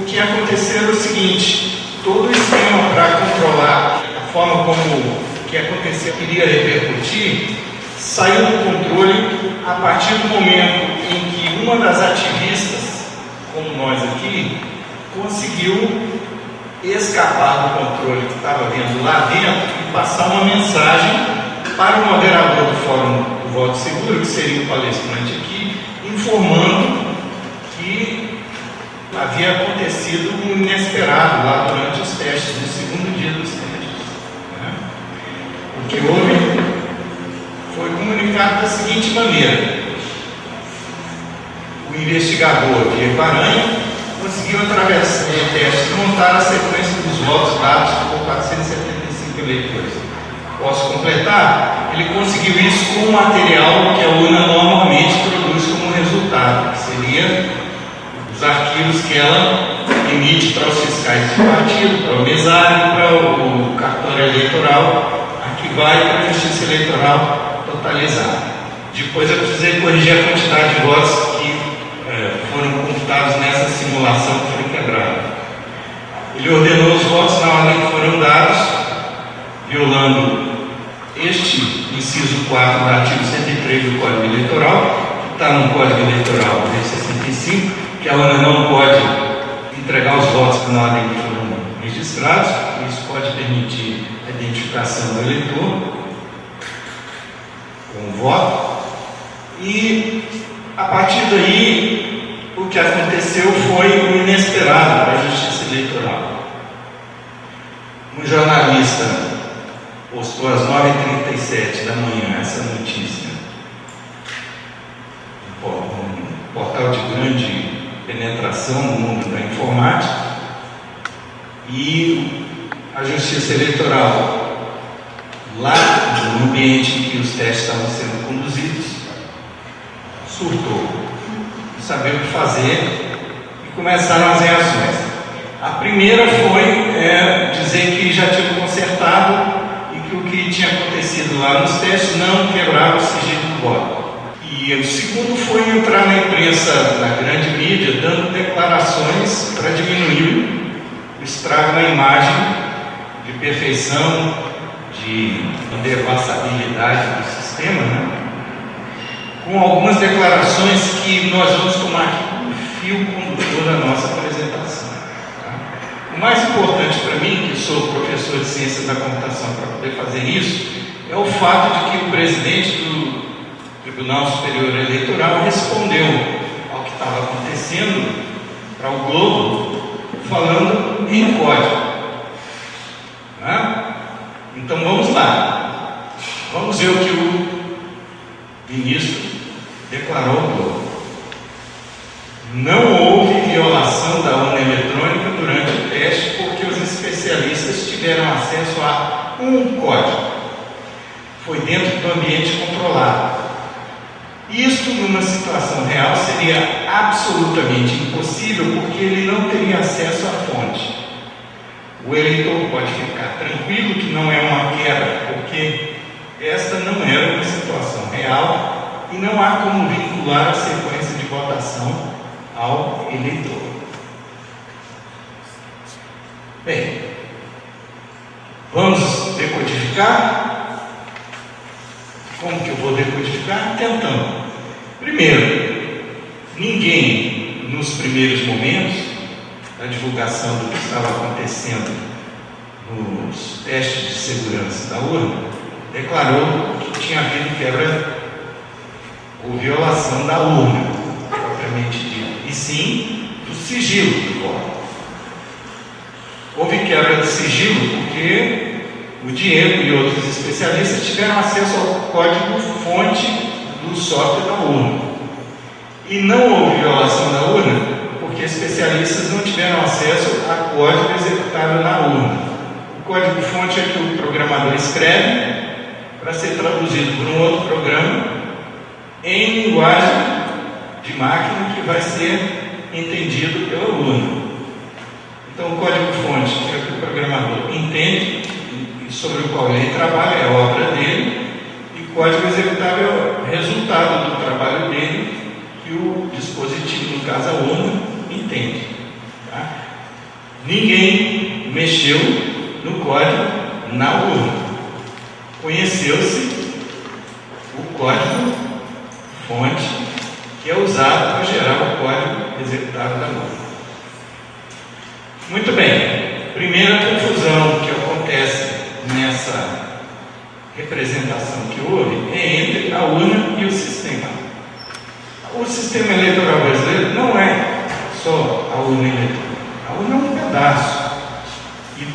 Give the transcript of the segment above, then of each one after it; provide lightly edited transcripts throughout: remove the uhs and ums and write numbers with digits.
que aconteceu era o seguinte: todo o esquema para controlar a forma como que aconteceu iria repercutir saiu do controle a partir do momento em que uma das ativistas, como nós aqui, conseguiu escapar do controle que estava havendo lá dentro e passar uma mensagem para o moderador do Fórum do Voto Seguro, que seria o palestrante aqui, informando que havia acontecido um inesperado lá durante os testes, no segundo dia dos testes. O que houve foi comunicado da seguinte maneira: o investigador Diego Aranha conseguiu, através de testes, montar a sequência dos votos dados por 475 eleitores. Posso completar? Ele conseguiu isso com o material que a urna normalmente produz como resultado, que seria os arquivos que ela emite para os fiscais de partido, para o mesário, para o cartório eleitoral, arquivar e para a Justiça Eleitoral totalizar. Depois eu precisei corrigir a quantidade de votos que foram computados nessa simulação que foi quebrada. Ele ordenou os votos na ordem que foram dados, violando este inciso 4 do artigo 103 do Código Eleitoral, que está no Código Eleitoral de 65, que a urna não pode entregar os votos na ordem que foram registrados, isso pode permitir a identificação do eleitor com o voto. E a partir daí, o que aconteceu foi o inesperado para a Justiça Eleitoral. Um jornalista postou às 9h37 da manhã essa notícia, um portal de grande penetração no mundo da informática, e a Justiça Eleitoral, lá no ambiente em que os testes estavam sendo conduzidos, surtou, não sabia o que fazer e começaram as reações. A primeira foi dizer que já tinha consertado e que o que tinha acontecido lá nos testes não quebrava o sigilo do voto. E o segundo foi entrar na imprensa, na grande mídia, dando declarações para diminuir o estrago na imagem de perfeição, de indevassabilidade do sistema, né? Com algumas declarações que nós vamos tomar aqui como fio condutor da nossa apresentação. Tá? O mais importante para mim, que sou professor de Ciências da Computação, para poder fazer isso, é o fato de que o presidente do Tribunal Superior Eleitoral respondeu ao que estava acontecendo para o Globo, falando em código. Né? Então vamos lá. Vamos ver o que o ministro declarou ao Globo. Não houve violação da urna eletrônica durante o teste porque os especialistas tiveram acesso a um código. Foi dentro do ambiente controlado. Isto, numa situação real, seria absolutamente impossível porque ele não teria acesso à fonte. O eleitor pode ficar tranquilo que não é uma quebra, porque esta não era uma situação real e não há como vincular a sequência de votação ao eleitor. Bem, vamos decodificar? Como que eu vou decodificar? Tentando. Primeiro, ninguém, nos primeiros momentos da divulgação do que estava acontecendo nos testes de segurança da urna, declarou que tinha havido quebra ou violação da urna, propriamente dita, e sim do sigilo do voto. Houve quebra de sigilo porque o Diego e outros especialistas tiveram acesso ao código-fonte do software da urna. E não houve violação da urna porque especialistas não tiveram acesso a código executado na urna. O código-fonte é que o programador escreve para ser traduzido por um outro programa em linguagem de máquina que vai ser entendido pela urna. Então, o código-fonte é o que o programador entende e sobre o qual ele trabalha, é a obra dele, e o código executável é o resultado do trabalho dele que o dispositivo, no caso a urna, entende. Tá? Ninguém mexeu no código na urna. Conheceu-se o código fonte que é usado para gerar o código executável da urna. Muito bem, primeira confusão que acontece nessa representação que houve é entre a urna e o sistema. O sistema eleitoral brasileiro não é só a urna eletrônica. A urna é um pedaço. E,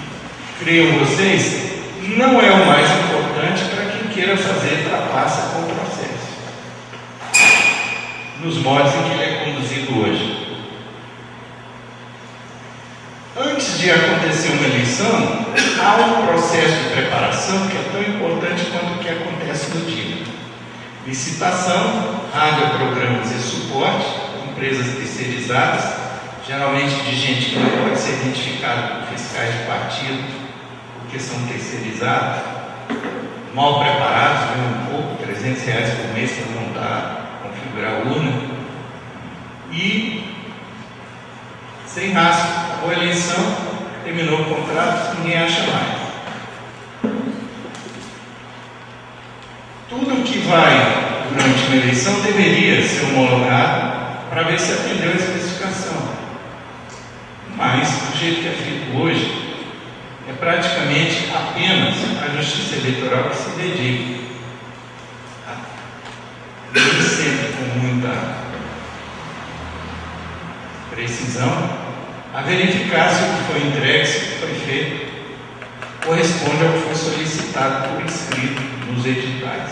creiam vocês, não é o mais importante para quem queira fazer trapaça com o processo, nos modos em que ele é conduzido hoje. Antes de acontecer uma eleição, há um processo de preparação que é tão importante quanto o que acontece no dia. Licitação, radioprogramas e suporte, empresas terceirizadas, geralmente de gente que não pode ser identificada como fiscais de partido, porque são terceirizados, mal preparados, ganham um pouco, R$300 por mês para montar, configurar a urna, e sem rastro. Acabou a eleição, terminou o contrato, ninguém acha mais. Tudo que vai durante uma eleição deveria ser homologado para ver se atendeu a especificação. Mas, do jeito que é feito hoje, é praticamente apenas a Justiça Eleitoral que se dedica, nem sempre com muita precisão, a verificar se o que foi entregue, se o que foi feito, corresponde ao que foi solicitado por escrito nos editais.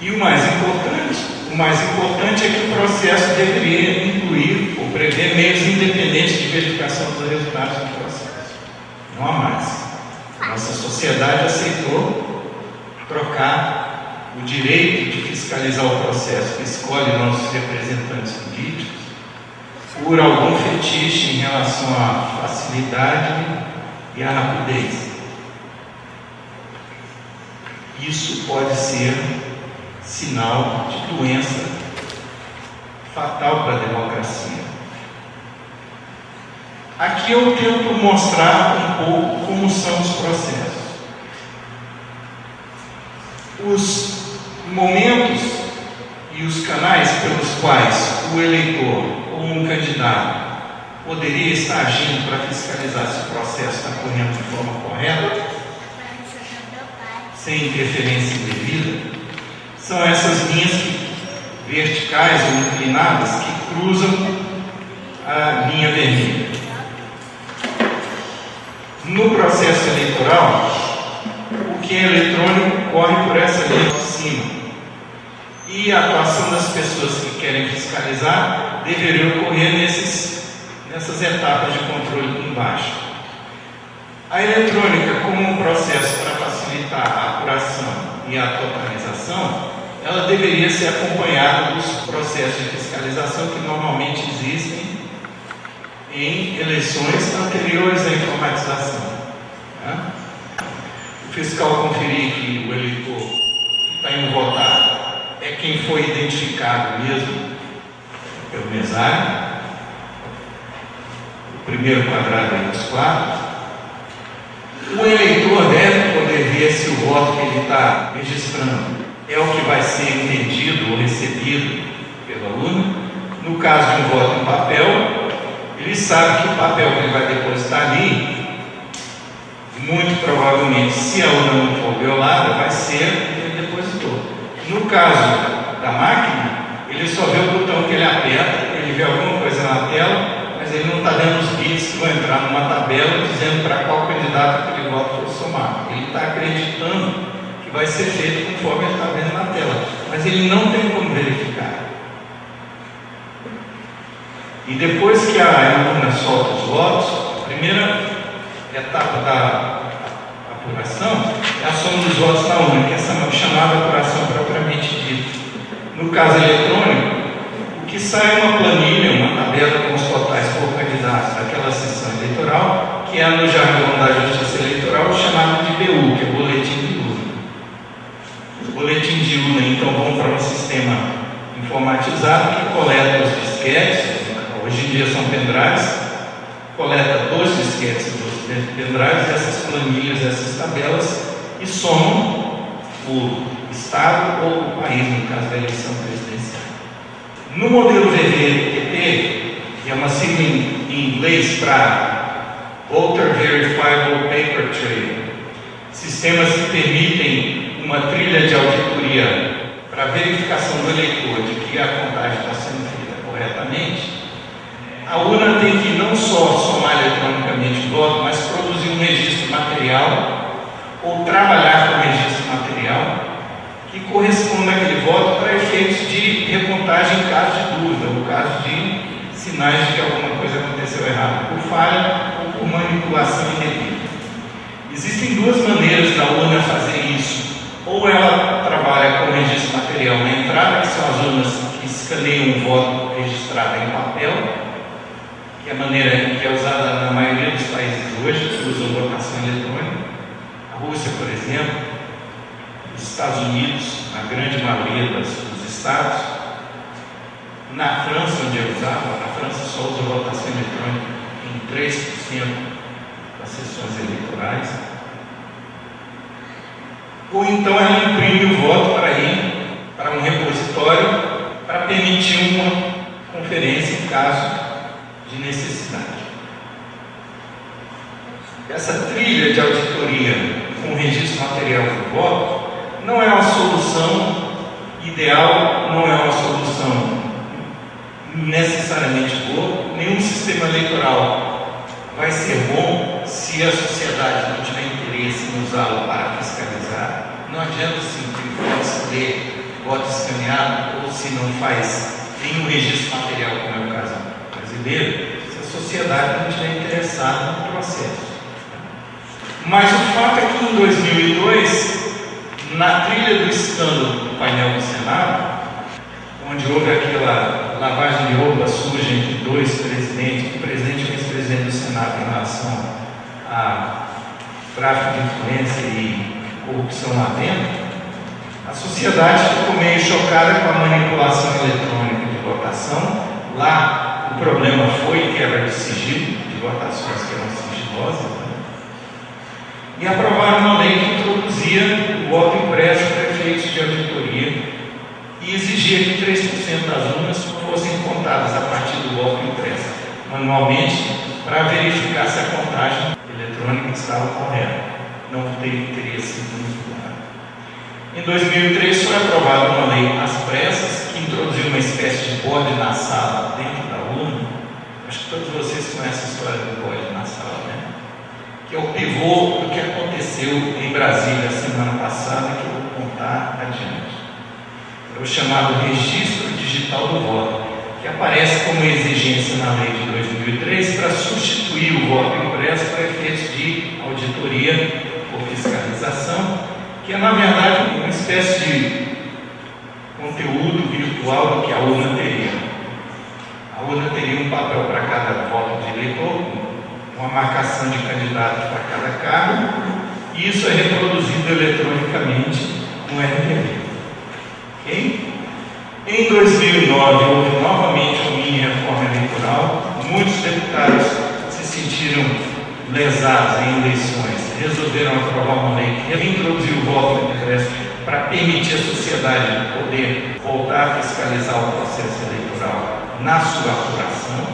E o mais importante é que o processo deveria incluir ou prever meios independentes de verificação dos resultados do processo. Não há mais. Nossa sociedade aceitou trocar o direito de fiscalizar o processo que escolhe nossos representantes políticos por algum fetiche em relação à facilidade e à rapidez. Isso pode ser sinal de doença fatal para a democracia. Aqui eu tento mostrar um pouco como são os processos. Os momentos e os canais pelos quais o eleitor ou um candidato poderia estar agindo para fiscalizar se o processo está correndo de forma correta, sem interferência indevida, são essas linhas verticais ou inclinadas que cruzam a linha vermelha. No processo eleitoral, o que é eletrônico corre por essa linha de cima. E a atuação das pessoas que querem fiscalizar deveria ocorrer nessas etapas de controle embaixo. A eletrônica, como um processo para facilitar a apuração e a totalização, ela deveria ser acompanhada dos processos de fiscalização que normalmente existem em eleições anteriores à informatização. O fiscal conferir que o eleitor que está indo votar é quem foi identificado mesmo pelo mesário, o primeiro quadrado aí dos quadros. O eleitor deve poder ver se o voto que ele está registrando é o que vai ser entendido ou recebido pela urna. No caso de um voto em papel, ele sabe que o papel que ele vai depositar ali, muito provavelmente, se a urna não for violada, vai ser o que ele depositou. No caso da máquina, ele só vê o botão que ele aperta, ele vê alguma coisa na tela, mas ele não está dando os bits que vão entrar numa tabela dizendo para qual candidato aquele voto foi somado. Ele está acreditando que vai ser feito conforme ele está vendo na tela, mas ele não tem como verificar. E depois que a urna solta os votos, a primeira etapa da apuração é a soma dos votos na urna, que é essa chamada apuração propriamente dita. No caso eletrônico, o que sai é uma planilha, uma tabela com os totais por candidatos daquela sessão eleitoral, que é no jargão da Justiça Eleitoral chamado de BU, que é Boletim de Urna. Os boletins de urna então vão para um sistema informatizado que coleta os disquetes, hoje Hoje em dia são pendrives, coleta 2 disquetes dos pendrives, essas planilhas, essas tabelas, e somam o Estado ou o país, no caso da eleição presidencial. No modelo VVPT, que é uma sigla em inglês para Voter Verifiable Paper Trail, sistemas que permitem uma trilha de auditoria para verificação do eleitor de que a contagem está sendo feita corretamente, a urna tem que não só somar eletronicamente o voto, mas produzir um registro material ou trabalhar com registro material que corresponda àquele voto para efeitos de recontagem em caso de dúvida, ou caso de sinais de que alguma coisa aconteceu errado, por falha ou por manipulação indevida. Existem 2 maneiras da urna fazer isso. Ou ela trabalha com registro material na entrada, que são as urnas que escaneiam o voto registrado em papel, que é a maneira que é usada na maioria dos países hoje, que usam votação eletrônica. A Rússia, por exemplo, os Estados Unidos, na grande maioria dos estados. Na França, onde eu usava, a França só usa votação eletrônica em 3% das sessões eleitorais. Ou então ela imprime o voto para ir para um repositório para permitir uma conferência em caso de necessidade. Essa trilha de auditoria com registro material do voto não é uma solução ideal, não é uma solução necessariamente boa. Nenhum sistema eleitoral vai ser bom se a sociedade não tiver interesse em usá-lo para fiscalizar. Não adianta simplesmente ler voto escaneado ou se não faz nenhum registro material, como é o caso brasileiro, se a sociedade não estiver interessada no processo. Mas o fato é que em 2002, na trilha do escândalo do painel do Senado, onde houve aquela lavagem de roupa suja entre 2 presidentes, o presidente e o vice-presidente do Senado, em relação a tráfico de influência e corrupção lá dentro, a sociedade ficou meio chocada com a manipulação eletrônica de votação. Lá o problema foi quebra de sigilo, de votações que eram sigilosas, né? E aprovaram uma lei que introduzia o voto impresso para efeitos de auditoria e exigia que 3% das urnas fossem contadas a partir do voto impresso manualmente para verificar se a contagem eletrônica estava correta. Não teria sido manipulada. Em 2003 foi aprovada uma lei às pressas que introduziu uma espécie de bode na sala dentro da urna. Acho que todos vocês conhecem a história do bode na sala, né? Que é o pivô do que aconteceu em Brasília a semana passada, que eu vou contar adiante. É o chamado registro digital do voto, que aparece como exigência na lei de 2003 para substituir o voto impresso para efeitos de auditoria ou fiscalização, que é na verdade uma espécie de conteúdo virtual do que a urna teria. A urna teria um papel para cada voto de eleitor, uma marcação de candidatos para cada cargo, e isso é reproduzido eletronicamente no RTP. Okay? Em 2009 houve novamente uma mini reforma eleitoral. Muitos deputados se sentiram lesados em eleições, resolveram aprovar uma lei que reintroduziu o voto impresso para permitir à sociedade poder voltar a fiscalizar o processo eleitoral na sua apuração.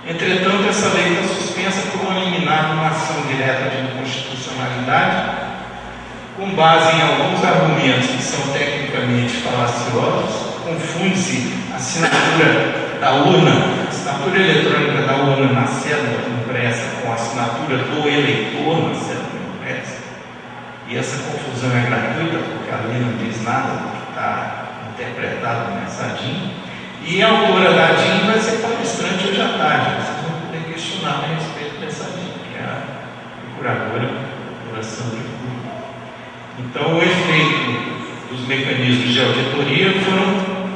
Entretanto, essa lei está suspensa por uma liminar numa ação direta de inconstitucionalidade, com base em alguns argumentos que são tecnicamente falaciosos. Confunde-se a assinatura da urna, a assinatura eletrônica da urna na cédula impressa com a assinatura do eleitor na cédula impressa. E essa confusão é gratuita, porque a lei não diz nada do que está interpretado nessa DIN. E a autora da DIN vai ser palestrante hoje à tarde. Vocês vão poder questionar a respeito dessa DIN, que é a procuradora Sandra Cury. Então, o efeito dos mecanismos de auditoria foram,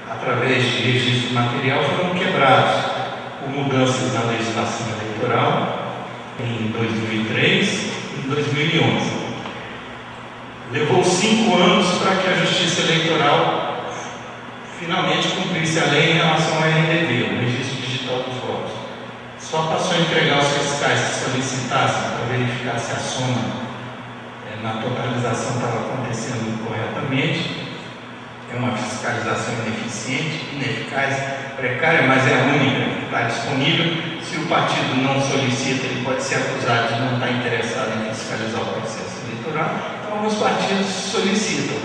através de registro material, foram quebrados por mudanças na legislação eleitoral em 2003 e em 2011. Levou 5 anos para que a Justiça Eleitoral finalmente cumprisse a lei em relação ao RDV, o Registro Digital dos Votos. Só passou a entregar aos fiscais que solicitassem para verificar se a soma na totalização estava acontecendo corretamente. É uma fiscalização ineficiente, ineficaz, precária, mas é a única que está disponível. Se o partido não solicita, ele pode ser acusado de não estar interessado em fiscalizar o processo eleitoral. Então, alguns partidos solicitam.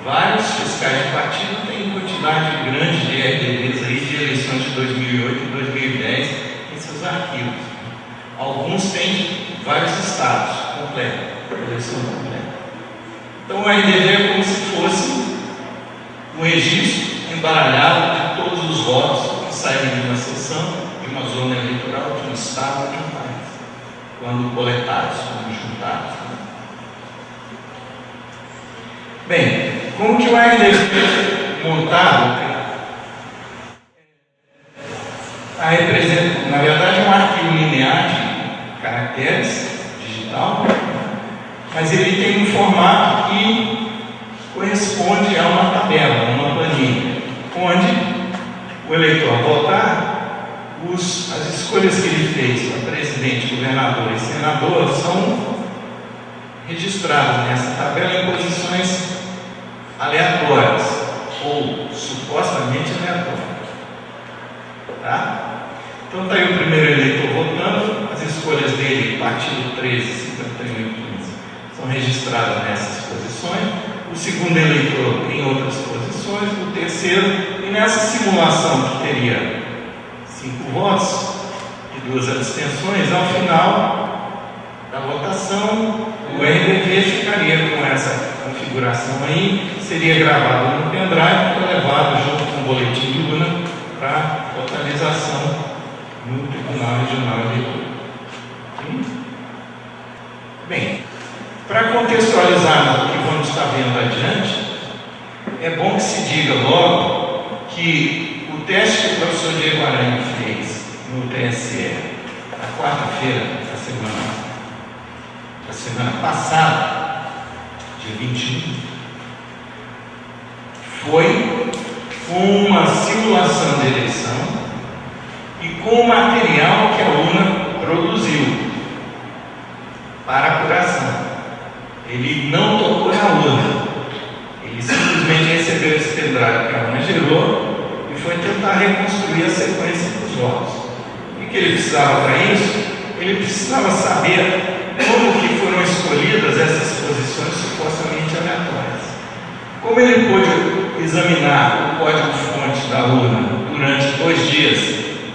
Vários fiscais de partido têm quantidade grande de RDVs aí de eleições de 2008 e 2010 em seus arquivos. Alguns têm vários estados completos, eleição completa. Então, o RDV é como se fosse um registro embaralhado de todos os votos que saem de uma sessão, de uma zona eleitoral, de um estado ou de um país, quando coletados, quando juntados. Bem, como que o RDV é montado? Na verdade, é um arquivo linear de caracteres, digital, mas ele tem um formato que corresponde a uma tabela, uma planilha, onde o eleitor votar, as escolhas que ele fez para presidente, governador e senador são registradas nessa tabela em posições aleatórias, ou supostamente aleatórias. Tá? Então está aí o primeiro eleitor votando, as escolhas dele, partido 13, 51 e 15, são registradas nessas posições. O segundo eleitor em outras posições, o terceiro, e nessa simulação que teria 5 votos e 2 abstenções, ao final da votação, o RDV ficaria com essa configuração aí, seria gravado no pendrive e levado junto com o boletim de urna para totalização no Tribunal Regional Eleitoral. Bem, para contextualizar o que vamos estar vendo adiante, é bom que se diga logo que o teste que o professor Diego Aranha fez no TSE na quarta-feira da semana passada, dia 21, foi com uma simulação de eleição e com o material que a urna produziu para apuração. Ele não tocou na urna, ele simplesmente recebeu esse pendrive que a urna gerou e foi tentar reconstruir a sequência dos votos. O que ele precisava para isso? Ele precisava saber como que foram escolhidas essas posições supostamente aleatórias. Como ele pôde examinar o código-fonte da urna durante 2 dias,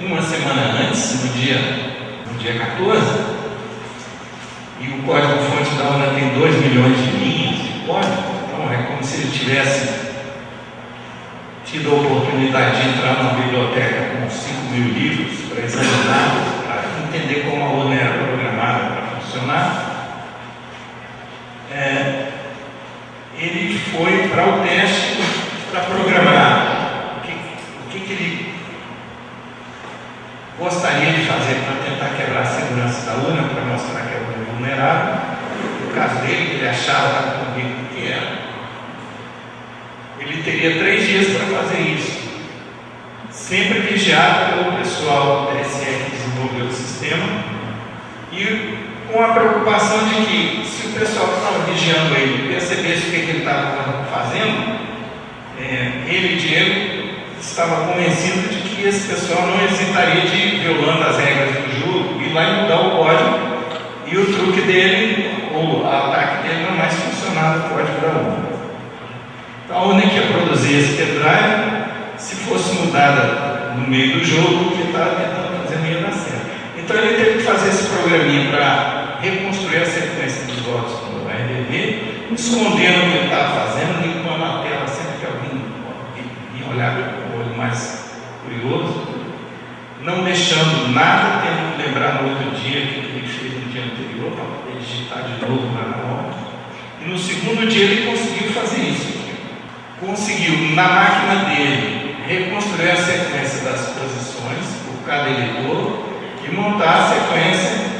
uma semana antes, no dia 14, e o código-fonte da urna tem 2 milhões de linhas de código, então é como se ele tivesse tido a oportunidade de entrar numa biblioteca com 5.000 livros para examinar, para entender como a urna era programada para funcionar. Ele foi para o teste para programar o que ele gostaria de fazer para tentar quebrar a segurança da urna, para mostrar que a urna é vulnerável. No caso dele, ele achava que era. Ele teria 3 dias para fazer isso, sempre vigiado pelo pessoal do TSE que desenvolveu o sistema, e com a preocupação de que, se o pessoal que estava vigiando ele percebesse o que ele estava fazendo, ele, Diego, estava convencido de que esse pessoal não hesitaria de ir violando as regras do jogo, ir lá e mudar o código, e o truque dele, ou o ataque dele, não mais funcionava no código da urna. Então, a urna que ia produzir esse pendrive, se fosse mudada no meio do jogo, o que ele estava tentando fazer não ia dar certo. Então, ele teve que fazer esse programinha para reconstruir a sequência dos votos do RDV, escondendo o que ele estava fazendo, limpando a tela sempre que alguém ia olhar com o olho mais curioso, não deixando nada, tendo que lembrar no outro dia que ele fez no dia anterior, para poder digitar de novo lá na hora. E no segundo dia ele conseguiu fazer isso. Conseguiu, na máquina dele, reconstruir a sequência das posições por cada eleitor e montar a sequência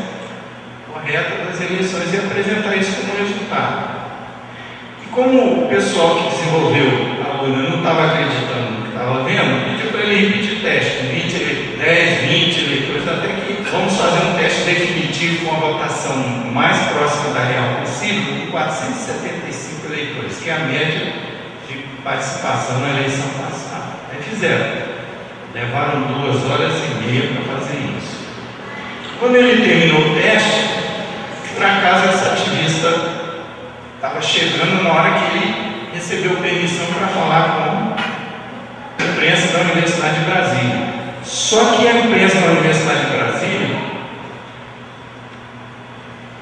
correta das eleições e apresentar isso como resultado. E como o pessoal que desenvolveu a urna não estava acreditando no que estava equipe de teste, 10, 20 eleitores, até que vamos fazer um teste definitivo com a votação mais próxima da real possível, com 475 eleitores, que é a média de participação na eleição passada. Aí fizeram. Levaram 2 horas e meia para fazer isso. Quando ele terminou o teste, por acaso essa ativista estava chegando na hora que ele recebeu permissão para falar com a imprensa da Universidade de Brasília. Só que a imprensa da Universidade de Brasília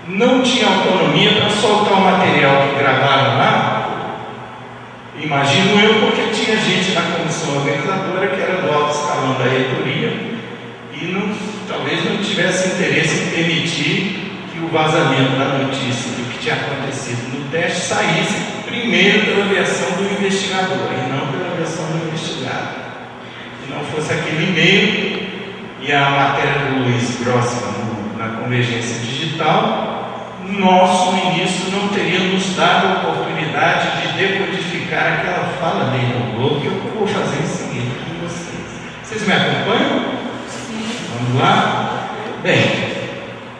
não tinha autonomia para soltar o material que gravaram lá, imagino eu, porque tinha gente na comissão organizadora que era do alto escalão da reitoria e talvez não tivesse interesse em permitir que o vazamento da notícia do que tinha acontecido no teste saísse primeiro pela versão do investigador e não pela versão do investigado. Se não fosse aquele e-mail e a matéria do Luiz Grossman na Convergência Digital, nosso início não teria nos dado a oportunidade de decodificar aquela fala dele no Globo, que eu vou fazer em seguida com vocês. Vocês me acompanham? Sim. Vamos lá? Bem,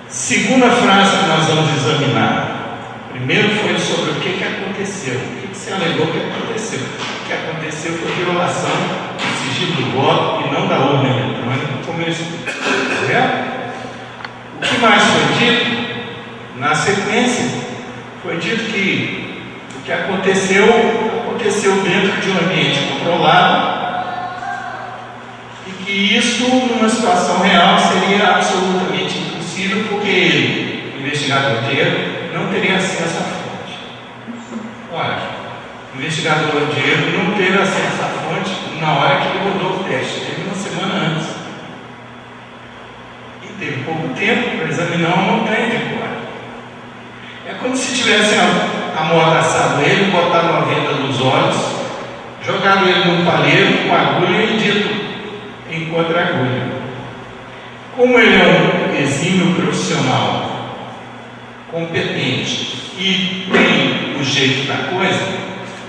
segunda frase que nós vamos examinar. Primeiro foi sobre o que aconteceu. O que se alegou que aconteceu? O que aconteceu foi violação do sigilo do voto e não da urna eletrônica, como eu expliquei. Correto? O que mais foi dito? Na sequência, foi dito que o que aconteceu dentro de um ambiente controlado e que isso, numa situação real, seria absolutamente impossível, porque ele, o investigador Diego, não teria acesso à fonte. Ora, o investigador Diego não teve acesso à fonte na hora que ele rodou o teste, teve uma semana antes. E teve pouco tempo para examinar uma montanha de código. É como se tivessem amordaçado ele, botado uma venda nos olhos, jogado ele num palheiro com agulha e dito: encontre a agulha. Como ele é um exímio profissional, competente e tem o jeito da coisa,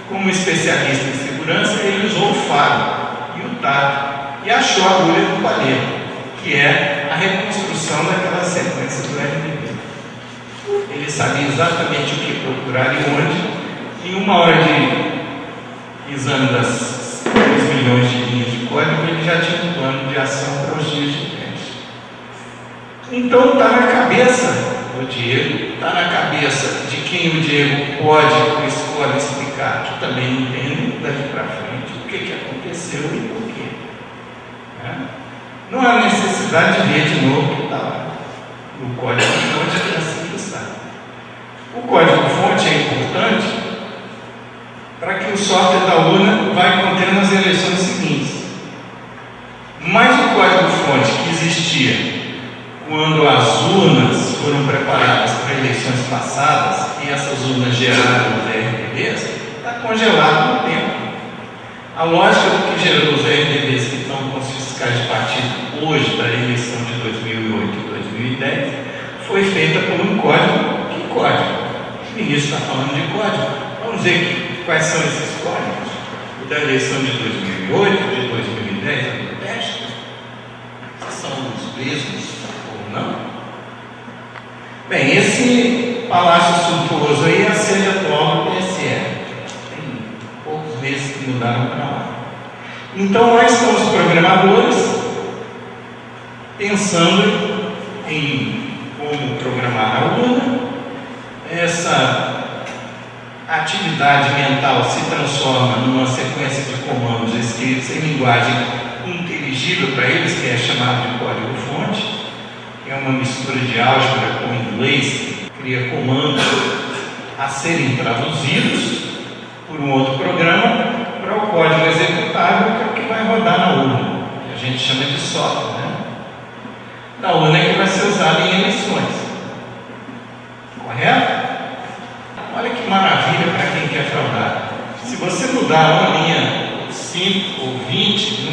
como especialista em segurança, ele usou o faro e o tato e achou a agulha do palheiro, que é a reconstrução daquela sequência do RDB. Ele sabia exatamente o que procurar e onde. Em uma hora de exame das 2 milhões de linhas de código, ele já tinha um plano de ação para os dias de teste. Então está na cabeça do Diego, está na cabeça de quem o Diego pode ou escolhe explicar, que também entende daqui para frente o que aconteceu e por quê. Não há necessidade de ver de novo o que está lá no código-fonte, que é assim que está. O código-fonte é importante para que o software da urna vai conter nas eleições seguintes. Mas o código-fonte que existia quando as urnas foram preparadas para eleições passadas e essas urnas geraram os RDBs, está congelado no tempo. A lógica do que gerou os RDBs que estão com os fiscais de partido hoje da eleição de 2008 e 2010 foi feita por um código. Que código? O ministro está falando de código. Vamos ver quais são esses códigos. O da eleição de 2008, de 2010, do teste. Se são os mesmos ou não? Bem, esse palácio suntuoso aí é a sede atual do TSE. Tem poucos meses que mudaram para lá. Então lá estão os programadores pensando em como programar a urna. Essa atividade mental se transforma numa sequência de comandos escritos em linguagem inteligível para eles, que é chamado de código-fonte, que é uma mistura de álgebra com inglês, que cria comandos a serem traduzidos por um outro programa para o código executável, que é o que vai rodar na urna, que a gente chama de software, né? Da urna é que vai ser usada em eleições. Correto? Olha que maravilha para quem quer fraudar. Se você mudar uma linha 5 ou 20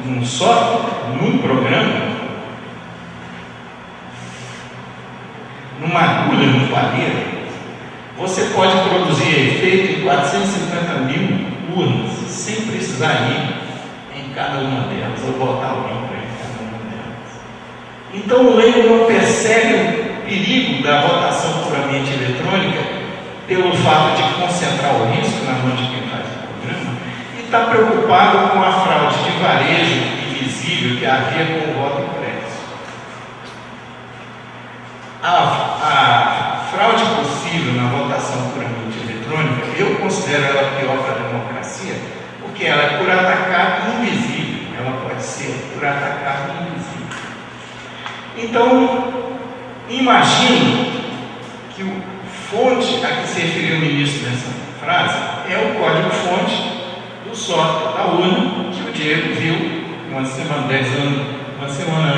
num software, num programa, numa agulha, num palheiro, você pode produzir efeito em 450 mil urnas, sem precisar ir em em cada uma delas, ou botar alguém para em cada uma delas. Então o leigo não percebe o perigo da votação puramente eletrônica pelo fato de concentrar o risco na mão de quem faz o programa e está preocupado com a fraude de varejo invisível que havia com o voto impresso. A fraude possível na votação puramente eletrônica, eu considero ela pior para a democracia, porque ela é por atacado invisível, ela pode ser por atacado invisível. Então, imagino que o fonte a que se referiu o ministro nessa frase é o código-fonte do software da urna que o Diego viu uma semana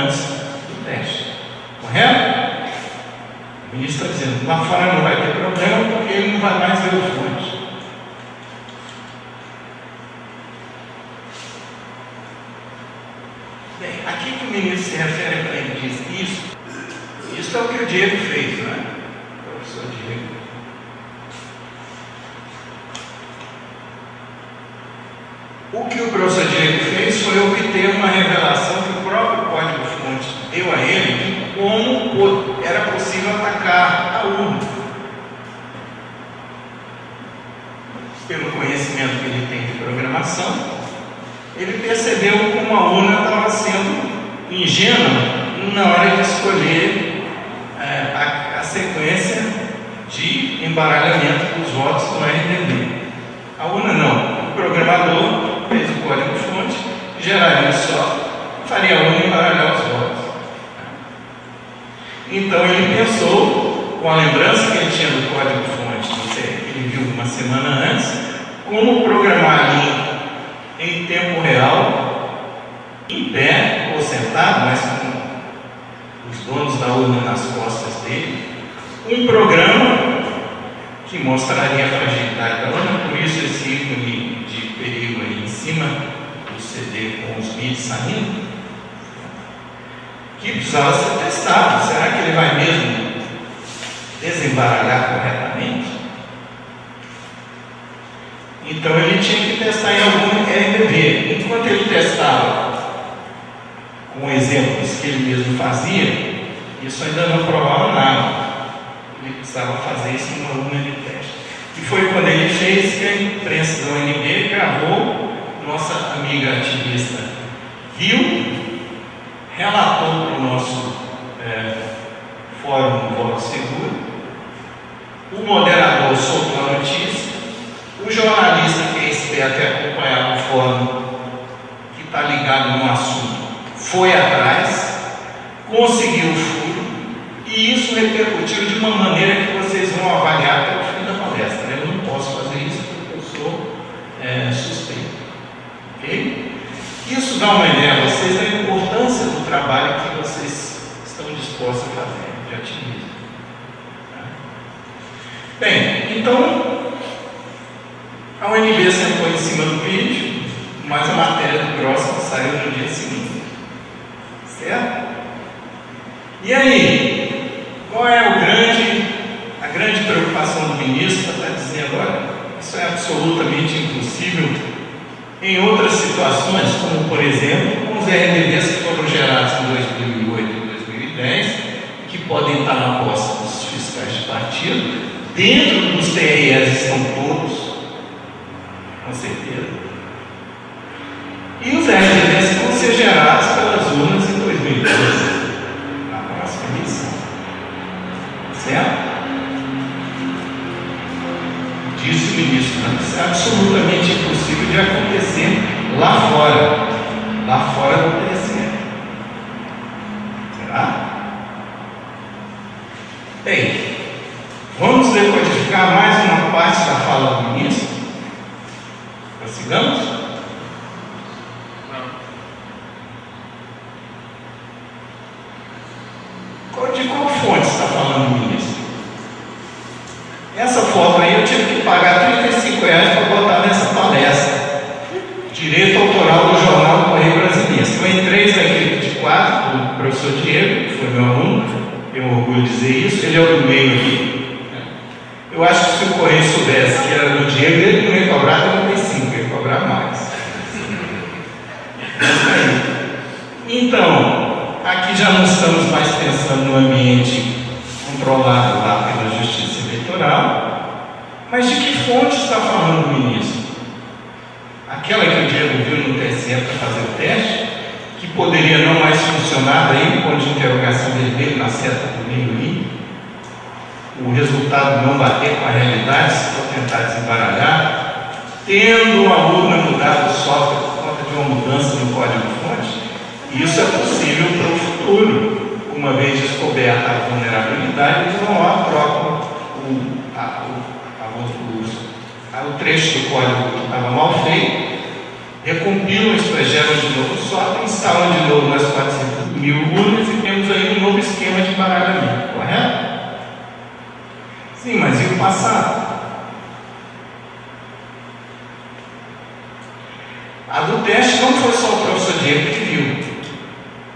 antes do teste. Correto? O ministro está dizendo, lá fora não vai ter problema porque ele não vai mais ver o fonte. Bem, aqui que o ministro se refere para ele diz isso é o que o Diego fez, né? O professor Diego. O que o professor Diego fez foi obter uma revelação que o próprio código-fonte deu a ele de como era possível atacar a urna. Pelo conhecimento que ele tem de programação, ele percebeu como a urna estava sendo ingênua na hora de escolher a sequência de embaralhamento dos votos no RDB. A urna não. O programador fez o código-fonte, geraria só, faria a urna embaralhar os votos. Então ele pensou, com a lembrança que ele tinha do código-fonte, que ele viu uma semana antes, como programar ali em tempo real, em pé ou sentado, mas com os donos da urna nas costas dele, um programa que mostraria a fragilidade da urna, por isso esse ícone de perigo aí em cima do CD com os bits saindo, que precisava ser testado. Será que ele vai mesmo desembaralhar corretamente? Então ele tinha que testar em algum RDB. Enquanto ele testava com exemplos que ele mesmo fazia, isso ainda não provava nada. Ele precisava fazer isso em uma urna de teste. E foi quando ele fez que a imprensa da UNB gravou, nossa amiga ativista viu, relatou para o nosso fórum Voto Seguro, o moderador soltou a notícia, o jornalista que é esperto e acompanhava o fórum, que está ligado no assunto, foi atrás, conseguiu o furo, e isso repercutiu de uma maneira que vocês vão avaliar até o fim da palestra. Eu não posso fazer isso porque eu sou suspeito. Ok? Isso dá uma ideia a vocês da importância do trabalho que vocês estão dispostos a fazer de ativismo. Bem, então a UNB sentou em cima do vídeo, mas a matéria do próximo saiu no dia seguinte. Certo? E aí, qual é a grande preocupação do ministro para estar dizendo, olha, isso é absolutamente impossível em outras situações, como por exemplo, com os RDBs que foram gerados em 2008 e 2010, que podem estar na posse dos fiscais de partido, dentro dos TREs estão todos, com certeza. E os RDBs vão ser gerados pelas urnas em 2012, na próxima eleição. Certo? Disse o ministro, isso é absolutamente impossível de acontecer lá fora do TSE. Será? Bem, vamos decodificar mais uma parte da fala do ministro? Prossigamos? De qual fonte está falando o ministro? Essa foto aí eu tive que pagar R$35 para botar nessa palestra. Direito autoral do jornal do Correio Brasiliense. Foi em 3 da equipe de 4, do professor Diego, que foi meu aluno, tenho orgulho de dizer isso, ele é o do meio aqui. Eu acho que se o Correio soubesse que era do Diego, ele não ia cobrar 35, ia cobrar mais. Então, aqui já não estamos mais pensando no ambiente controlado lá pela Justiça Eleitoral, mas de que fonte está falando o ministro? Aquela que o Diego viu no TSE para fazer o teste, que poderia não mais funcionar, daí o ponto de interrogação vermelho na seta do meio, o resultado não bater com a realidade, se for tentar desembaralhar, tendo a urna mudado o software por conta de uma mudança no código-fonte. Isso é possível para o futuro, uma vez descoberta a vulnerabilidade, eles vão lá, trocam o trecho do código que estava mal feito, recompilam, extrageram de novo o software, instalam de novo nas 400.000 urnas e temos aí um novo esquema de baralhamento, correto? Sim, mas e o passado? A do teste não foi só o professor Diego que viu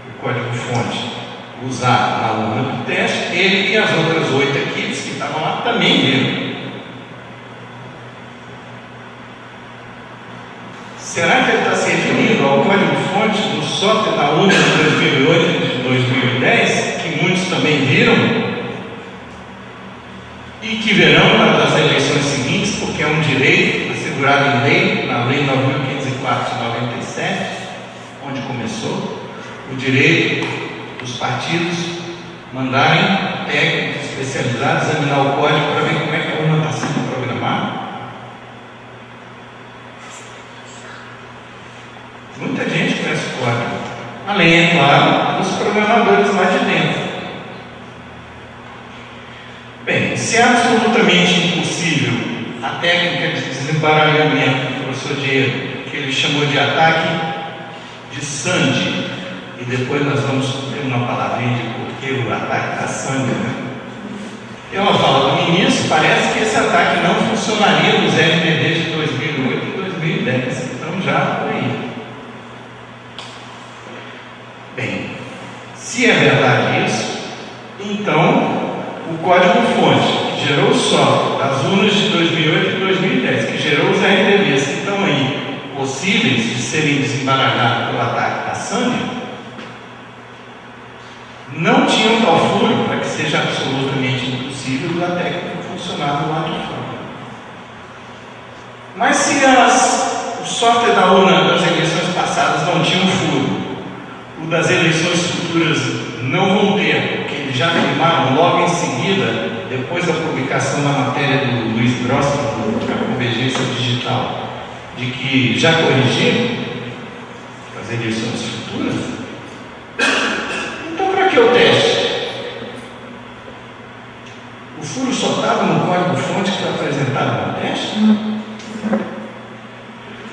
o código-fonte usado na urna do teste, ele e as outras 8 equipes que estavam lá também viram. Será que ele está se referindo ao código-fonte do software da urna de 2008 e de 2010, que muitos também viram, e que verão nas eleições seguintes, porque é um direito assegurado em lei, na Lei 9.504 de 97, onde começou, o direito dos partidos mandarem técnicos especializados examinar o código para ver como é que a urna está sendo programada? Muita gente conhece o código, além, é claro, dos programadores lá de dentro. Bem, se é absolutamente impossível a técnica de desembaralhamento do professor Diego, que ele chamou de ataque de Sandy, e depois nós vamos ter uma palavrinha de porquê o ataque da Sandy, né? Tem uma fala do ministro, parece que esse ataque não funcionaria nos RDDs de 2008 e 2010, então já por aí. Bem, se é verdade isso, então o código-fonte que gerou o software das urnas de 2008 e 2010, que gerou os RDVs que estão aí possíveis de serem desembaralhados pelo ataque da Sandy, não tinham tal furo para que seja absolutamente impossível da técnica funcionar do lado de fora. Mas se o software da urna das eleições passadas não tinha um furo, o das eleições futuras não vão ter, porque eles já afirmaram logo em seguida, depois da publicação da matéria do Luiz Grossman, da Convergência Digital, de que já corrigiram as eleições futuras. Então, para que o teste? O furo só estava no código-fonte que está apresentado no teste?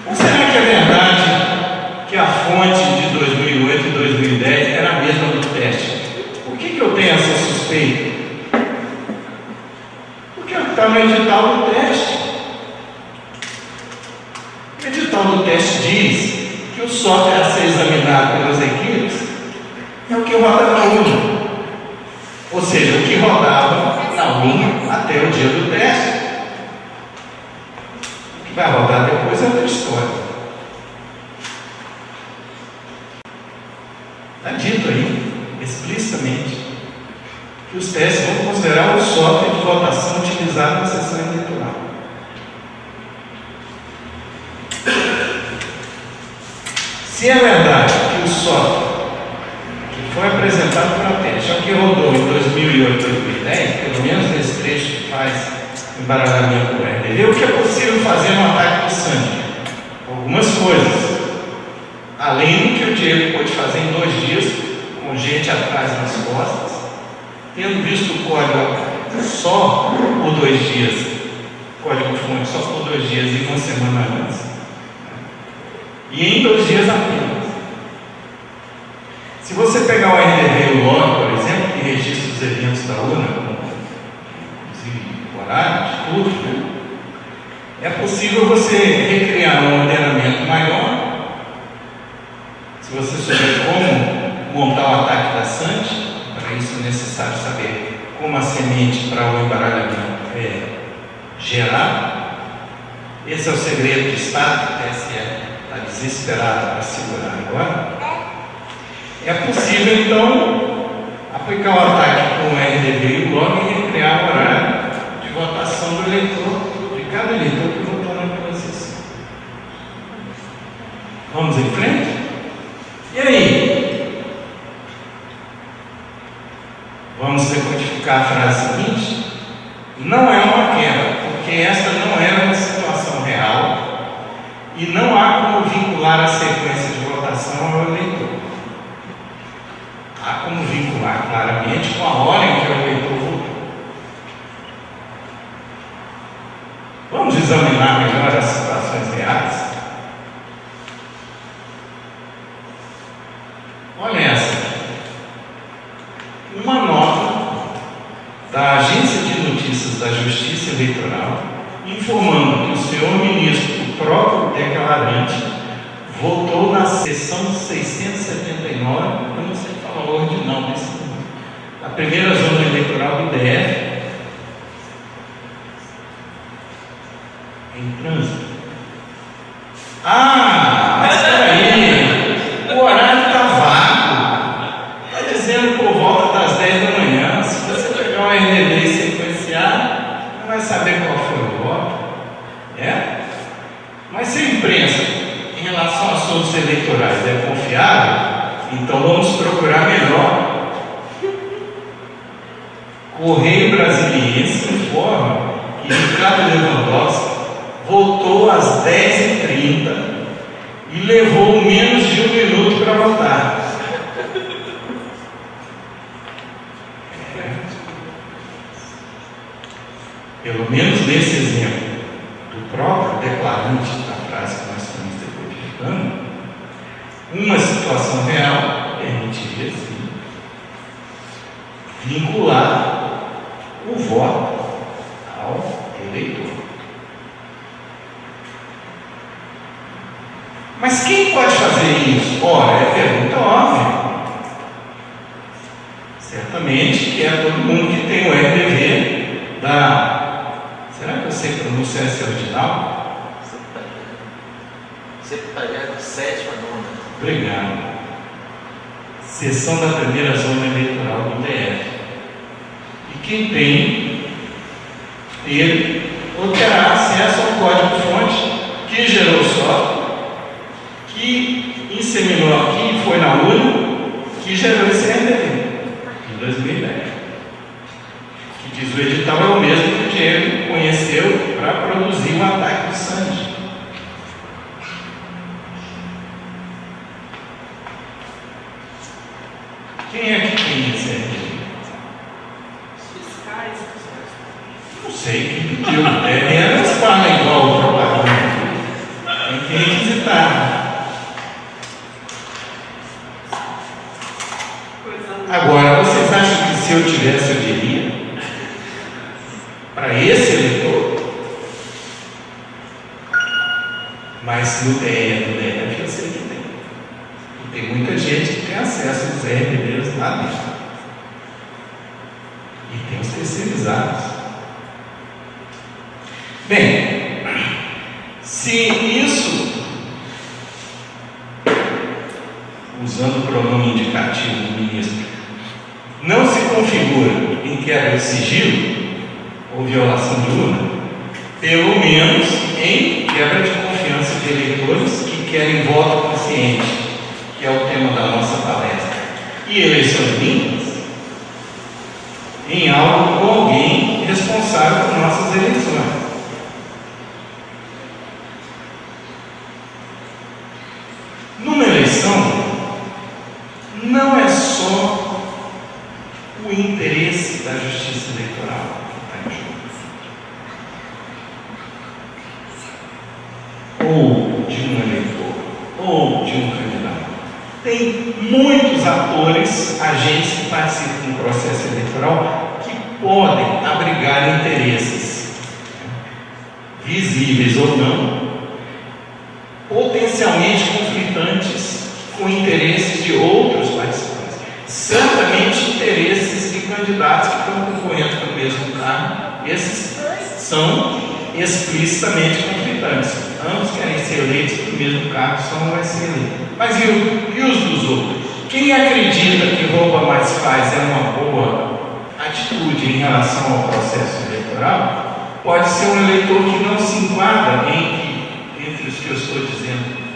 Ou será que é verdade que a fonte de 2008 e 2010 era a mesma do teste? Por que eu tenho essa suspeita? Porque está no edital do teste. O edital do teste diz que o software a ser examinado pelas equipes é o que roda na urna. Ou seja, o que rodava na urna até o dia do teste. O que vai rodar depois é outra história. Está dito aí, explicitamente, que os testes vão considerar o software de votação utilizado na sessão eleitoral. Se é verdade que o software que foi apresentado para teste é o que rodou em 2008 e 2010, pelo menos nesse trecho que faz embaralhamento do RDV, o que é possível fazer no ataque do Sandy? Algumas coisas. Além do que o Diego pôde fazer em 2 dias, com gente atrás nas costas, tendo visto o código só por 2 dias, código-fonte só por 2 dias e 1 semana antes, e em 2 dias apenas. Se você pegar o RDV e o log, por exemplo, que registra os eventos da urna, inclusive horário, de tudo, né? É possível você recriar um ordenamento maior. Se você souber como montar o ataque da Sandy, para isso é necessário saber como a semente para o embaralhamento é gerada. Esse é o segredo de Estado que o TSE está está desesperada para segurar agora, é possível então aplicar o ataque com o RDB e o log e criar um horário de votação do eleitor, de cada eleitor que votou na oposição. Vamos em frente? E aí? Vamos decodificar a frase seguinte? Não é uma quebra, porque esta não era uma situação real e não há como vincular a sequência de votação ao eleitor. Há como vincular claramente com a hora em que o eleitor votou. Vamos examinar melhor as situações reais? Olha essa aqui. Uma nota da Agência de Notícias da Justiça Eleitoral informando que o senhor ministro, o próprio declarante, votou na sessão 679, eu não sei falar o ordinal desse número, a primeira zona eleitoral do DF, em trânsito. Ah, mas peraí, o horário está vago, está dizendo por volta das 10 da manhã. Se você pegar um RDB e sequenciar, não vai saber qual foi o voto. Mas se a imprensa, em relação a assuntos eleitorais, é confiável, então vamos procurar melhor. Correio Brasiliense informa que Ricardo Lewandowski votou às 10h30 e levou menos de 1 minuto para votar. Pelo menos nesse exemplo do próprio declarante da frase que nós estamos decodificando, uma situação real permitiria sim vincular o voto ao eleitor. Mas quem pode fazer isso? Ora, é pergunta óbvia. Certamente que é todo mundo que tem o RDV da... Será que eu sei pronunciar esse original? Secretariado 7ª Nona. Obrigado. Seção da primeira zona eleitoral do DF. E quem tem, ele ou terá acesso ao código-fonte que gerou o software, que inseminou aqui, foi na urna, que gerou esse RDV em 2010. Que diz o edital é o mesmo que o Diego conheceu para produzir o ataque de Sandy. Quem é que tem esse RDV? Os fiscais. Não sei quem pediu. Era spam igual o propaganda. Tem que requisitar. Agora, vocês acham que se eu tivesse, eu diria? Para esse eleitor? Mas no TE do DF eu sei que tem. E tem muita gente que tem acesso aos RDBs lá dentro. E tem os terceirizados. Bem, se isso, usando o pronome indicativo do ministro, não se configura em quebra de sigilo ou violação de urna, pelo menos em quebra de confiança de eleitores que querem voto consciente, que é o tema da nossa palestra, e eleições limpas, em algo com alguém responsável por nossas eleições. Numa eleição, não é só o interesse da justiça eleitoral que está em jogo, ou de um eleitor, ou de um candidato. Tem muitos atores, agentes que participam do processo eleitoral que podem abrigar interesses, visíveis ou não, potencialmente conflitantes com interesses de outros participantes. Certamente interesses de candidatos que estão concorrendo pelo mesmo cargo, esses são explicitamente conflitantes. conflitantes. Ambos querem ser eleitos para o mesmo cargo, só um vai ser eleito. Mas e os dos outros? Quem acredita que rouba mais faz é uma boa atitude em relação ao processo eleitoral, pode ser um eleitor que não se enquadra entre os que eu estou dizendo.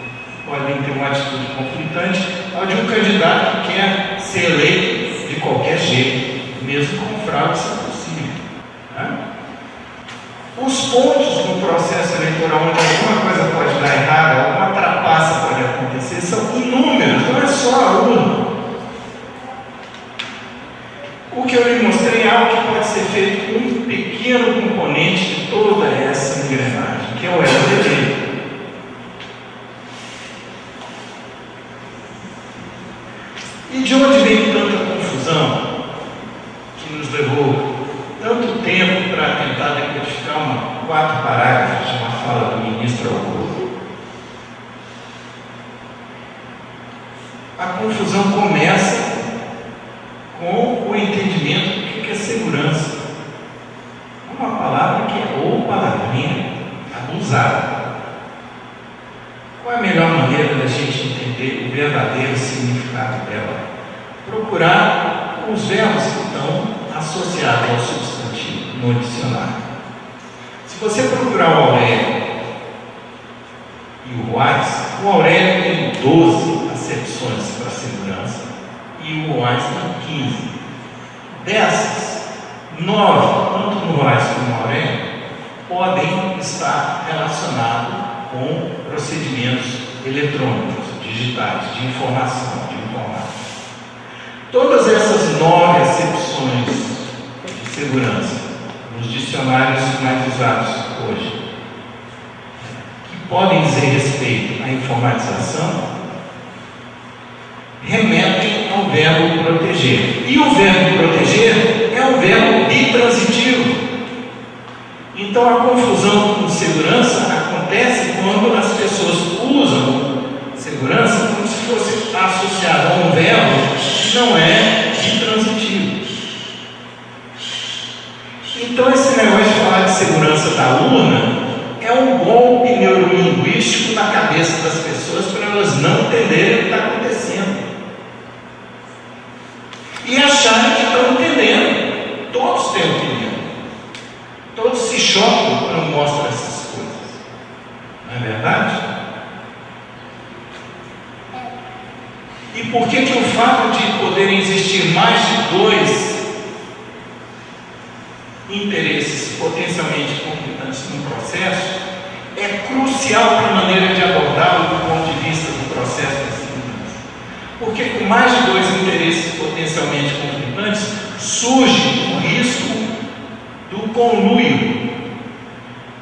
Podem ter uma atitude conflitante ao de um candidato que quer ser eleito de qualquer jeito, mesmo com fraude, se possível. Né? Os pontos no processo eleitoral onde alguma coisa pode dar errado, alguma trapaça pode acontecer, são inúmeros, não é só a urna. O que eu lhe mostrei é algo que pode ser feito com um pequeno componente de toda essa engrenagem, que é o LDB. E de onde vem tanta confusão que nos levou tanto tempo para tentar decodificar 4 parágrafos de uma fala do ministro Augusto? A confusão começa com o entendimento do que é segurança. Uma palavra que é ou palavrinha abusada. Qual é a melhor maneira da gente entender o verdadeiro significado dela? Procurar os verbos que estão associados ao substantivo no dicionário. Se você procurar o Aurélio e o Wise, o Aurélio tem 12 acepções para segurança e o Wise tem 15. Dessas, 9, tanto no Wise como no Aurélio, podem estar relacionados com procedimentos eletrônicos, digitais, de informação, de informática. Todas essas 9 acepções de segurança nos dicionários mais usados hoje, que podem dizer respeito à informatização, remetem ao verbo proteger. E o verbo proteger é um verbo bitransitivo. Então a confusão com segurança acontece quando as pessoas usam segurança como se fosse associado a um verbo que não é bitransitivo. Então esse negócio de falar de segurança da urna é um golpe neurolinguístico na cabeça das pessoas para elas não entenderem o que está acontecendo. E acharem que estão entendendo. Todos têm opinião. Todos se chocam quando mostram essas coisas. Não é verdade? E por que o fato de poderem existir mais de 2 interesses potencialmente conflitantes no processo é crucial para a maneira de abordá-lo do ponto de vista do processo da segurança? Porque com mais de 2 interesses potencialmente conflitantes surge o risco do conluio.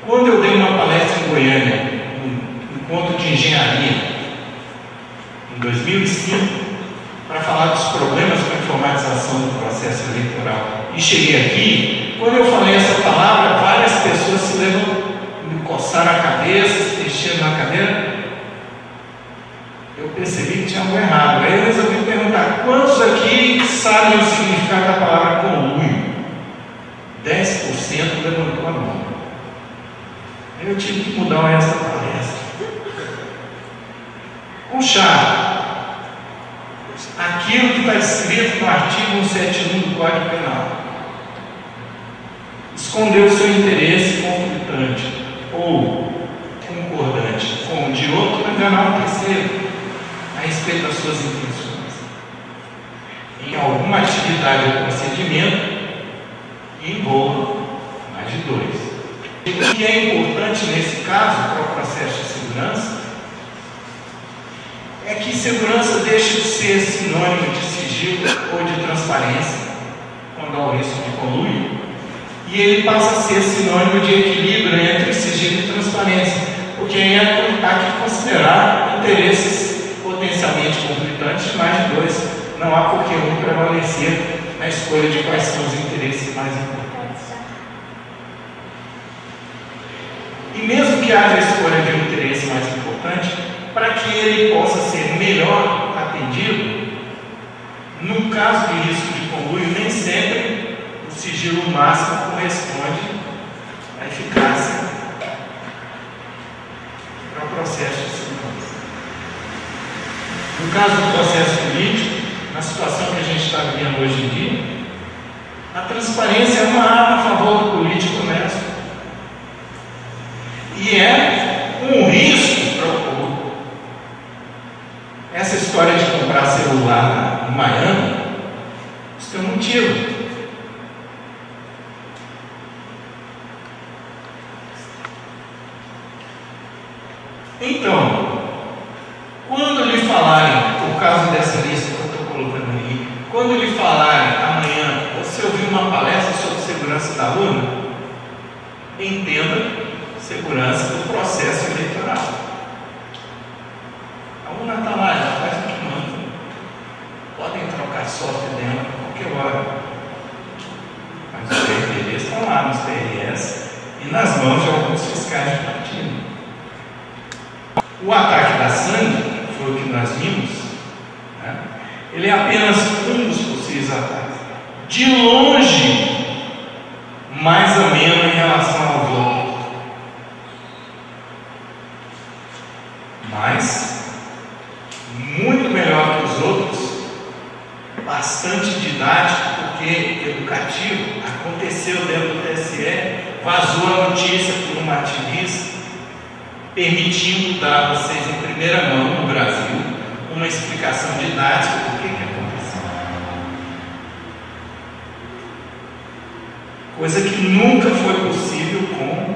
Quando eu dei uma palestra em Goiânia, no encontro de engenharia, em 2005, para falar dos problemas com a informatização do processo eleitoral, e cheguei aqui, quando eu falei essa palavra, várias pessoas se me coçaram a cabeça, se mexeram na cadeira. Eu percebi que tinha algo errado. Aí eu resolvi perguntar: quantos aqui sabem o significado da palavra conluio? 10% levantou a mão. Eu tive que mudar o resto da palestra. Com chave, aquilo que está escrito no artigo 171 do Código Penal: esconder o seu interesse conflitante ou concordante com o de outro para enganar um terceiro a respeito das suas intenções em alguma atividade ou procedimento que envolva mais de 2. O que é importante nesse caso para o processo de segurança é que segurança deixa de ser sinônimo de sigilo ou de transparência quando há o risco de conluio, e ele passa a ser sinônimo de equilíbrio entre sigilo e transparência, porque aí há que considerar interesses potencialmente conflitantes de mais de 2. Não há por que um prevalecer na escolha de quais são os interesses mais importantes. E mesmo que haja a escolha de um interesse mais importante, para que ele possa ser melhor atendido, no caso de risco de conluio, nem sempre o sigilo máximo corresponde à eficácia processo de segurança. No caso do processo político, na situação que a gente está vivendo hoje em dia, a transparência é uma arma a favor do político honesto. E é um risco para o povo. Essa história de comprar celular em Miami, isso tem um motivo. Então, quando lhe falarem, por causa dessa lista que eu estou colocando aí, quando lhe falarem amanhã, você ouviu uma palestra sobre segurança da urna, entenda segurança do processo eleitoral. A urna está lá, ela faz o que manda. Podem trocar software dela a qualquer hora. Mas os PRTs estão lá nos TRS e nas mãos de alguns fiscais de partido. O ataque da sangue, foi o que nós vimos, né? Ele é apenas um dos possíveis ataques. De longe, mais ameno em relação ao voto. Mas, muito melhor que os outros, bastante didático, porque educativo. Aconteceu dentro do TSE, vazou a notícia por uma ativista, permitindo dar a vocês em primeira mão no Brasil uma explicação didática do que aconteceu. Coisa que nunca foi possível com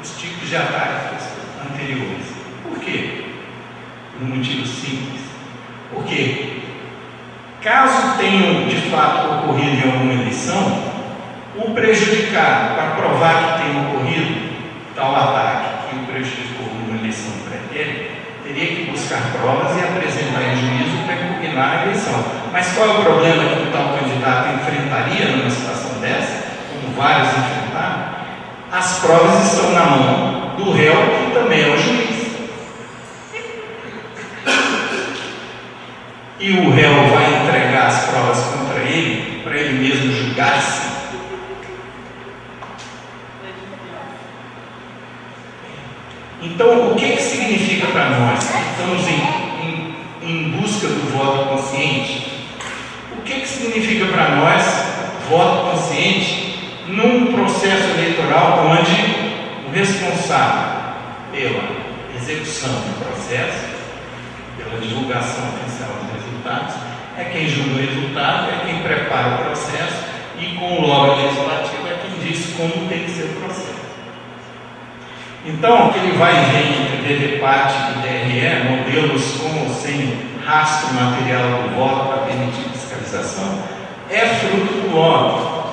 os tipos de ataques anteriores. Por quê? Por um motivo simples. Porque, caso tenham de fato ocorrido em alguma eleição, o prejudicado, para provar que tem ocorrido tal ataque que o prejudicou numa eleição pretérita, teria que buscar provas e apresentar em juízo para impugnar a eleição. Mas qual é o problema que o tal candidato enfrentaria numa situação dessa, como vários enfrentaram? As provas estão na mão do réu, que também é o juiz. E o réu vai entregar as provas contra ele, para ele mesmo julgar-se. Então, o que significa para nós que estamos em busca do voto consciente? O que significa para nós voto consciente num processo eleitoral onde o responsável pela execução do processo, pela divulgação oficial dos resultados, é quem julga o resultado, é quem prepara o processo e com o órgão legislativo é quem diz como tem que ser o processo. Então, aquele vai e vem entre DDPAT e TRE, modelos com ou sem rastro material do voto para permitir fiscalização, é fruto do órgão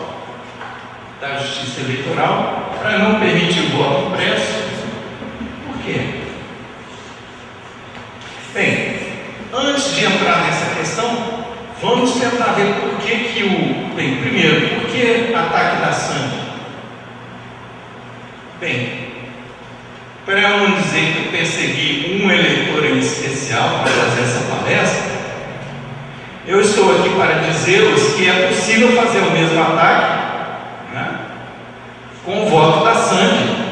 da Justiça Eleitoral para não permitir o voto impresso. Por quê? Bem, antes de entrar nessa questão, vamos tentar ver por que primeiro, por que ataque da sangue? Bem, para não dizer que eu persegui um eleitor em especial para fazer essa palestra, eu estou aqui para dizer-vos que é possível fazer o mesmo ataque, né, com o voto da sangue.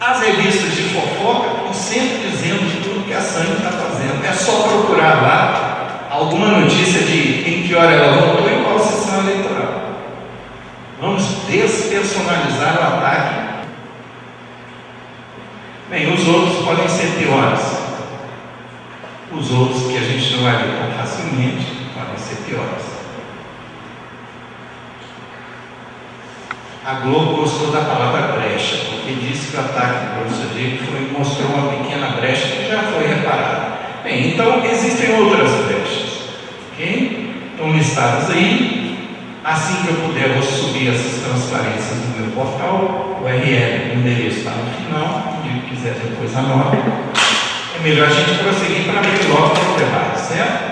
As revistas de fofoca estão sempre dizendo de tudo que a sangue está fazendo. É só procurar lá alguma notícia de em que hora ela votou e qual sessão eleitoral. Vamos despersonalizar o ataque. Bem, os outros podem ser piores. Os outros que a gente não vai ver tão facilmente podem ser piores. A Globo gostou da palavra brecha, porque disse que o ataque do professor Diego mostrou uma pequena brecha que já foi reparada. Bem, então existem outras brechas, ok? Estão listadas aí. Assim que eu puder, eu vou subir essas transparências no meu portal. O URL, o endereço está no final. Se quiser depois anota. É melhor a gente prosseguir para ver logo o trabalho, certo?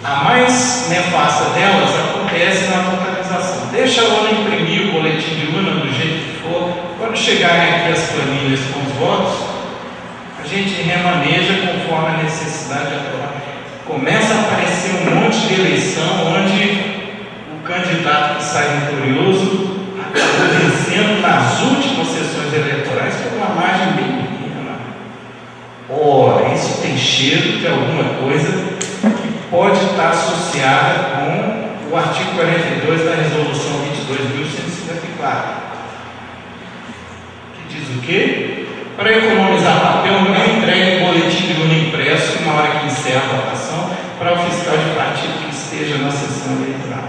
A mais nefasta delas acontece na totalização. Deixa a urna imprimir o boletim de urna do jeito que for. Quando chegarem aqui as planilhas com os votos, a gente remaneja conforme a necessidade de aprovar. Começa a aparecer um monte de eleição onde o candidato que sai vitorioso acabou vencendo nas últimas sessões eleitorais por uma margem bem pequena. Ora, isso tem cheiro de alguma coisa que pode estar associada com o artigo 42 da Resolução 22.154, que diz o quê? Para economizar papel, não entregue boletim de urna impresso na hora que encerra a votação para o fiscal de partido que esteja na sessão eleitoral.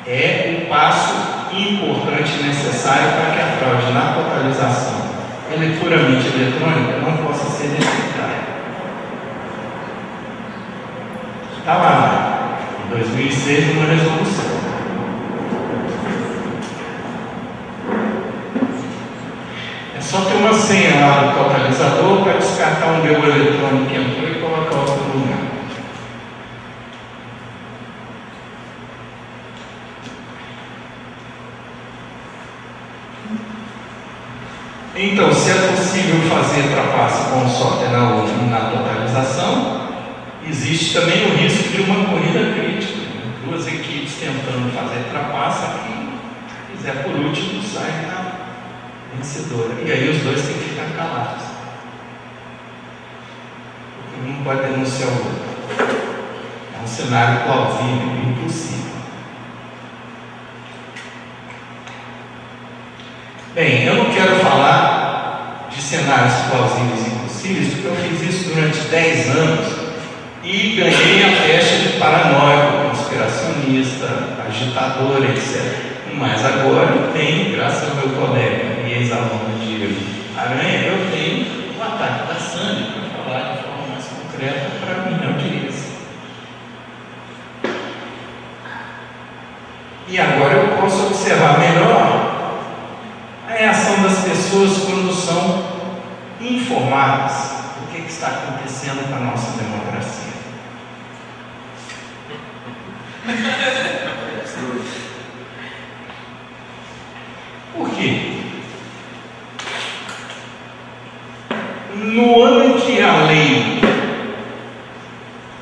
É um passo importante e necessário para que a fraude na totalização puramente eletrônica não possa ser detectada. Está lá, em 2006, uma resolução. É só ter uma senha lá do totalizador para descartar um BU eletrônico que entrou e colocar outro no lugar. Então, se é possível fazer trapaça com o software na totalização, existe também o risco de uma corrida crítica. Duas equipes tentando fazer trapaça, quem quiser por último sai na vencedora. E aí os dois têm que ficar calados. Porque um não pode denunciar o outro. É um cenário plausível, impossível. Bem, eu não quero falar de cenários plausíveis e impossíveis, porque eu fiz isso durante 10 anos e ganhei a festa de paranoico, conspiracionista, agitador, etc. Mas agora eu tenho, graças ao meu colega e ex-aluno de Aranha, eu tenho o ataque da Sandy para falar de forma mais concreta para mim não diria assim. E agora eu posso observar melhor a reação das pessoas quando são informadas do que está acontecendo com a nossa democracia. Por quê? No ano em que a lei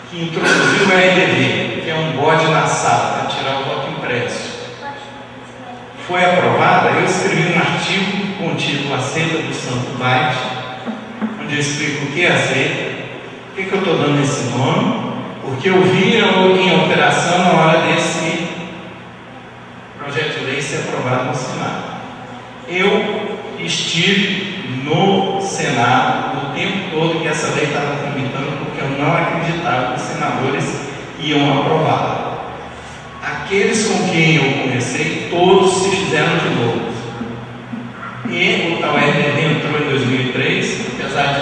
que introduziu o RDV, que é um bode na sala para tirar o voto impresso, foi aprovada, eu escrevi um artigo com o título A Senda do Santo Byte, onde eu explico o que é a senda, por que eu estou dando esse nome, porque eu vi em operação na hora desse projeto de lei ser aprovado no Senado. Eu estive no Senado o tempo todo que essa lei estava tramitando, porque eu não acreditava que os senadores iam aprová-la. Aqueles com quem eu conversei, todos se fizeram de loucos. E o tal RDV entrou em 2003, apesar de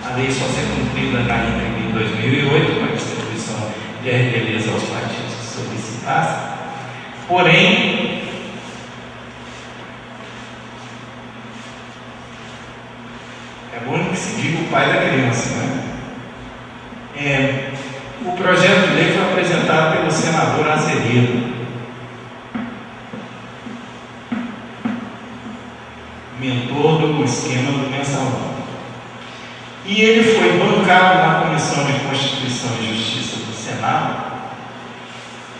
a lei só ser cumprida na íntegra em 2008, com a distribuição de RDVs aos partidos que solicitassem. Porém, é bom que se diga o pai da criança, né? O projeto de lei foi apresentado pelo senador Azevedo, mentor do esquema do mensalão. E ele foi bancado na Comissão de Constituição e Justiça do Senado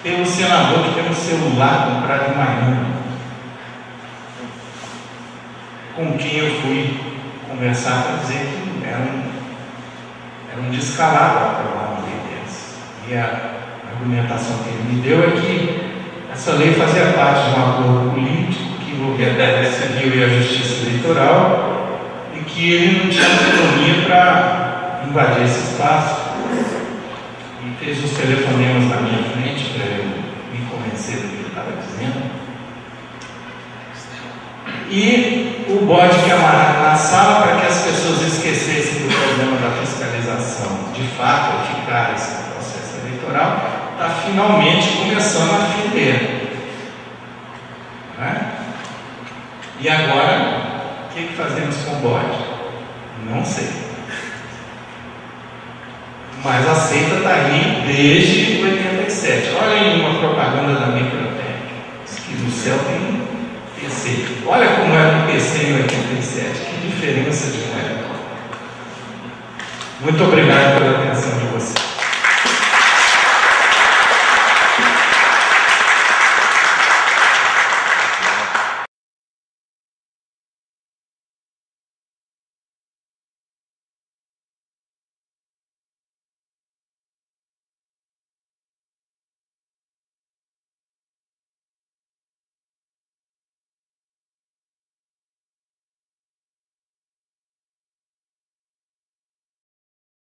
pelo senador que tem um celular comprado em Miami, com quem eu fui conversar para dizer que era um descalado aprovar uma lei dessa. E a argumentação que ele me deu é que essa lei fazia parte de um acordo político que envolvia a Defesa Civil e a Justiça Eleitoral e que ele não tinha autonomia para invadir esse espaço. E fez os telefonemas na minha frente para eu me convencer do que ele estava dizendo. E o bode que amarrado na sala para que as pessoas esquecessem do problema da fiscalização de fato eficaz no processo eleitoral está finalmente começando a feder. Né? E agora, o que fazemos com o bode? Não sei. Mas a seita está aí desde 87. Olha aí uma propaganda da Microtec. Diz que no céu tem PC. Olha como era o PC em 87. Que diferença de época. Muito obrigado pela atenção.